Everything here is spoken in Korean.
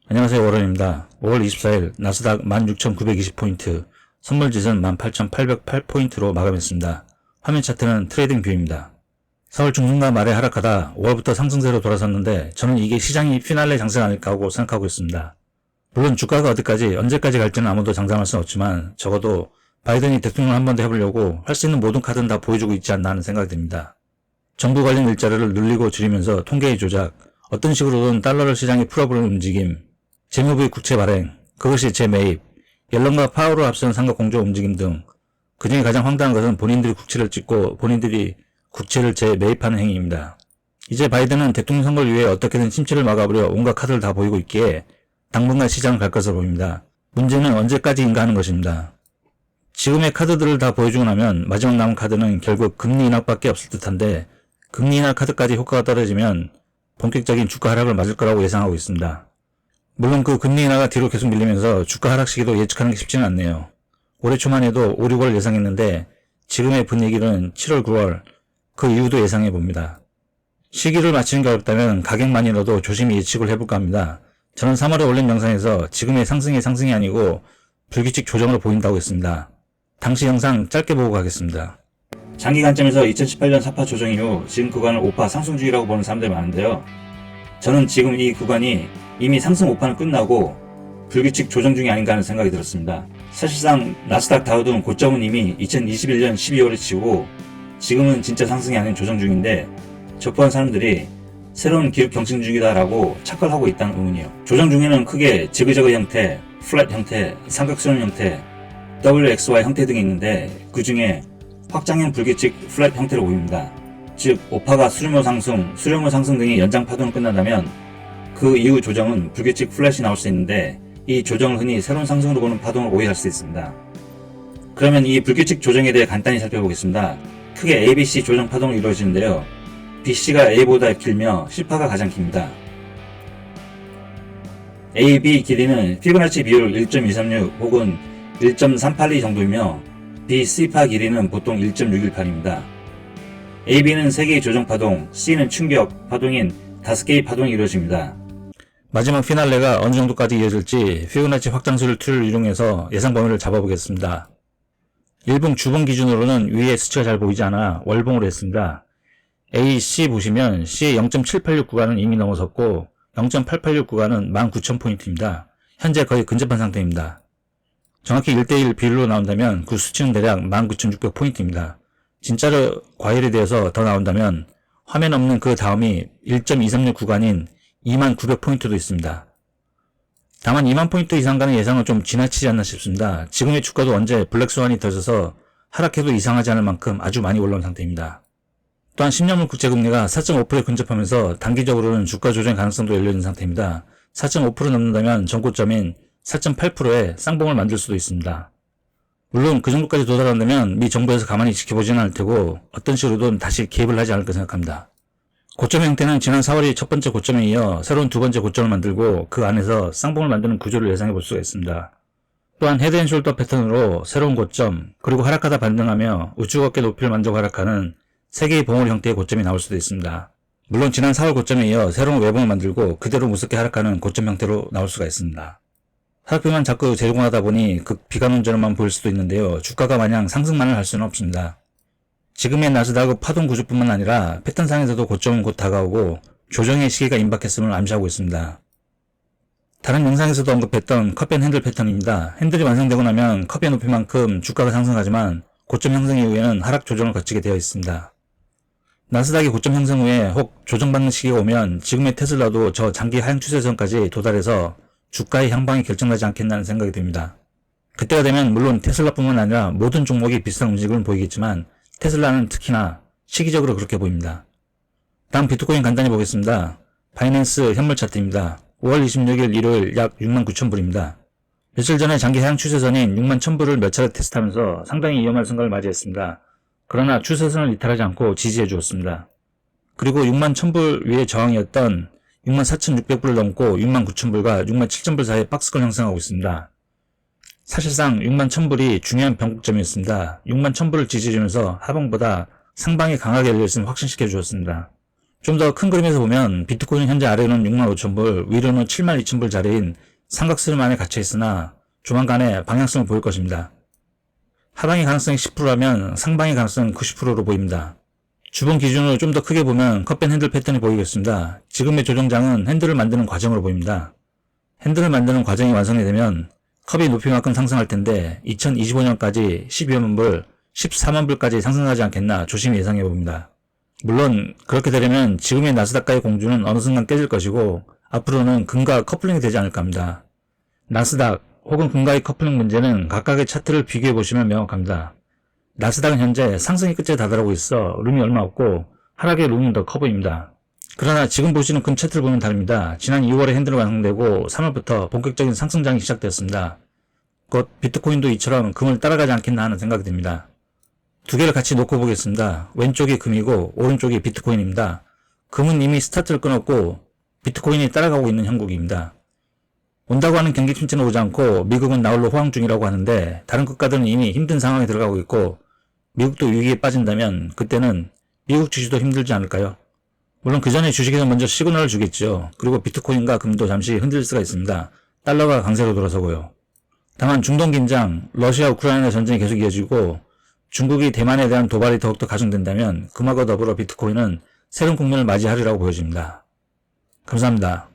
안녕하세요, 워런입니다. 5월 24일 나스닥 16,920포인트, 선물지수는 18,808포인트로 마감했습니다. 화면 차트는 트레이딩 뷰입니다. 4월 중순과 말에 하락하다 5월부터 상승세로 돌아섰는데 저는 이게 시장이 피날레 장세가 아닐까 하고 생각하고 있습니다. 물론 주가가 어디까지 언제까지 갈지는 아무도 장담할 수는 없지만 적어도 바이든이 대통령을 한 번 더 해보려고 할 수 있는 모든 카드는 다 보여주고 있지 않나 하는 생각이 듭니다. 정부 관련 일자리를 늘리고 줄이면서 통계의 조작, 어떤 식으로든 달러를 시장에 풀어보는 움직임, 재무부의 국채 발행, 그것이 재매입, 옐런과 파월을 앞세운 삼각공조 움직임 등 그중에 가장 황당한 것은 본인들이 국채를 찍고 본인들이 국채를 재매입하는 행위입니다. 이제 바이든은 대통령 선거를 위해 어떻게든 침체를 막아보려 온갖 카드를 다 보이고 있기에 당분간 시장을 갈 것으로 보입니다. 문제는 언제까지인가 하는 것입니다. 지금의 카드들을 다 보여주고 나면 마지막 남은 카드는 결국 금리 인하밖에 없을 듯한데 금리 인하 카드까지 효과가 떨어지면 본격적인 주가 하락을 맞을 거라고 예상하고 있습니다. 물론 그 금리 인하가 뒤로 계속 밀리면서 주가 하락 시기도 예측하는 게 쉽지는 않네요. 올해 초만 해도 5, 6월 예상했는데 지금의 분위기는 7월, 9월 그 이후도 예상해 봅니다. 시기를 맞추는 게 어렵다면 가격만이라도 조심히 예측을 해볼까 합니다. 저는 3월에 올린 영상에서 지금의 상승이 아니고 불규칙 조정으로 보인다고 했습니다. 당시 영상 짧게 보고 가겠습니다. 장기 관점에서 2018년 4파 조정 이후 지금 구간을 5파 상승 중이라고 보는 사람들이 많은데요. 저는 지금 이 구간이 이미 상승 5파는 끝나고 불규칙 조정 중이 아닌가 하는 생각이 들었습니다. 사실상 나스닥 다우 등 고점은 이미 2021년 12월에 치고 지금은 진짜 상승이 아닌 조정 중인데 저 포함 사람들이 새로운 기록 경신 중이다라고 착각을 하고 있다는 의문이에요. 조정 중에는 크게 지그재그 형태, 플랫 형태, 삼각수렴 형태, WXY 형태 등이 있는데 그 중에 확장형 불규칙 플랫 형태로 보입니다. 즉 5파가 수렴호 상승 등이 연장 파동을 끝난다면 그 이후 조정은 불규칙 플랫이 나올 수 있는데 이 조정을 흔히 새로운 상승으로 보는 파동을 오해할 수 있습니다. 그러면 이 불규칙 조정에 대해 간단히 살펴보겠습니다. 크게 ABC 조정 파동으로 이루어지는데요. BC가 A보다 길며 C파가 가장 깁니다. AB 길이는 피보나치 비율 1.236 혹은 1.382 정도이며 BC파 길이는 보통 1.618입니다. AB는 3개의 조정 파동, C는 충격 파동인 5개의 파동이 이루어집니다. 마지막 피날레가 어느 정도까지 이어질지 피보나치 확장수를 툴을 이용해서 예상 범위를 잡아보겠습니다. 일봉 주봉 기준으로는 위에 수치가 잘 보이지 않아 월봉으로 했습니다. A, C 보시면 C의 0.786 구간은 이미 넘어섰고 0.886 구간은 19,000포인트입니다. 현재 거의 근접한 상태입니다. 정확히 1대1 비율로 나온다면 그 수치는 대략 19,600포인트입니다. 진짜로 과열이 되어서 더 나온다면 화면 없는 그 다음이 1.236 구간인 29,000포인트도 있습니다. 다만 20,000포인트 이상 가는 예상은 좀 지나치지 않나 싶습니다. 지금의 주가도 언제 블랙스완이 터져서 하락해도 이상하지 않을 만큼 아주 많이 올라온 상태입니다. 또한 10년물 국채금리가 4.5%에 근접하면서 단기적으로는 주가 조정 가능성도 열려있는 상태입니다. 4.5% 넘는다면 전고점인 4.8%에 쌍봉을 만들 수도 있습니다. 물론 그 정도까지 도달한다면 미 정부에서 가만히 지켜보지는 않을 테고 어떤 식으로든 다시 개입을 하지 않을까 생각합니다. 고점 형태는 지난 4월이 첫 번째 고점에 이어 새로운 두 번째 고점을 만들고 그 안에서 쌍봉을 만드는 구조를 예상해 볼 수가 있습니다. 또한 헤드앤숄더 패턴으로 새로운 고점 그리고 하락하다 반등하며 우측 어깨 높이를 만들고 하락하는 3개의 봉우리 형태의 고점이 나올 수도 있습니다. 물론 지난 4월 고점에 이어 새로운 외봉을 만들고 그대로 무섭게 하락하는 고점 형태로 나올 수가 있습니다. 하락비만 자꾸 제공하다 보니 비관론자로만 보일 수도 있는데요. 주가가 마냥 상승만을 할 수는 없습니다. 지금의 나스닥의 파동 구조뿐만 아니라 패턴상에서도 고점은 곧 다가오고 조정의 시기가 임박했음을 암시하고 있습니다. 다른 영상에서도 언급했던 컵앤 핸들 패턴입니다. 핸들이 완성되고 나면 컵의 높이만큼 주가가 상승하지만 고점 형성 이후에는 하락 조정을 거치게 되어 있습니다. 나스닥이 고점 형성 후에 혹 조정받는 시기가 오면 지금의 테슬라도 저 장기 하향 추세선까지 도달해서 주가의 향방이 결정나지 않겠나는 생각이 듭니다. 그때가 되면 물론 테슬라뿐만 아니라 모든 종목이 비슷한 움직임을 보이겠지만 테슬라는 특히나 시기적으로 그렇게 보입니다. 다음 비트코인 간단히 보겠습니다. 바이낸스 현물 차트입니다. 5월 26일 일요일 약 69,000불입니다. 며칠 전에 장기 하향 추세선인 61,000불을 몇 차례 테스트하면서 상당히 위험한 순간을 맞이했습니다. 그러나 추세선을 이탈하지 않고 지지해 주었습니다. 그리고 61,000불 위에 저항이었던 64,600불을 넘고 69,000불과 67,000불 사이에 박스권 형성하고 있습니다. 사실상 61,000불이 중요한 변곡점이었습니다. 61,000불을 지지해주면서 하방보다 상방이 강하게 열려있음을 확신시켜 주었습니다. 좀 더 큰 그림에서 보면 비트코인은 현재 아래로는 65,000불, 위로는 72,000불 자리인 삼각스름 안에 갇혀 있으나 조만간에 방향성을 보일 것입니다. 하방의 가능성이 10%라면 상방의 가능성은 90%로 보입니다. 주봉 기준으로 좀 더 크게 보면 컵밴 핸들 패턴이 보이겠습니다. 지금의 조정장은 핸들을 만드는 과정으로 보입니다. 핸들을 만드는 과정이 완성이 되면 컵이 높이만큼 상승할 텐데 2025년까지 12만 불, 14만 불까지 상승하지 않겠나 조심히 예상해 봅니다. 물론 그렇게 되려면 지금의 나스닥과의 공주는 어느 순간 깨질 것이고 앞으로는 금과 커플링이 되지 않을까 합니다. 나스닥 혹은 금과의 커플링 문제는 각각의 차트를 비교해 보시면 명확합니다. 나스닥은 현재 상승의 끝에 다다르고 있어 룸이 얼마 없고 하락의 룸은 더 커 보입니다. 그러나 지금 보시는 금 차트를 보면 다릅니다. 지난 2월에 핸들이 완성되고 3월부터 본격적인 상승장이 시작되었습니다. 곧 비트코인도 이처럼 금을 따라가지 않겠나 하는 생각이 듭니다. 두 개를 같이 놓고 보겠습니다. 왼쪽이 금이고 오른쪽이 비트코인입니다. 금은 이미 스타트를 끊었고 비트코인이 따라가고 있는 형국입니다. 온다고 하는 경기 침체는 오지 않고 미국은 나홀로 호황 중이라고 하는데 다른 국가들은 이미 힘든 상황에 들어가고 있고 미국도 위기에 빠진다면 그때는 미국 주식도 힘들지 않을까요? 물론 그 전에 주식에서 먼저 시그널을 주겠죠. 그리고 비트코인과 금도 잠시 흔들릴 수가 있습니다. 달러가 강세로 돌아서고요. 다만 중동 긴장, 러시아 우크라이나 전쟁이 계속 이어지고 중국이 대만에 대한 도발이 더욱더 가중된다면 금하고 더불어 비트코인은 새로운 국면을 맞이하리라고 보여집니다. 감사합니다.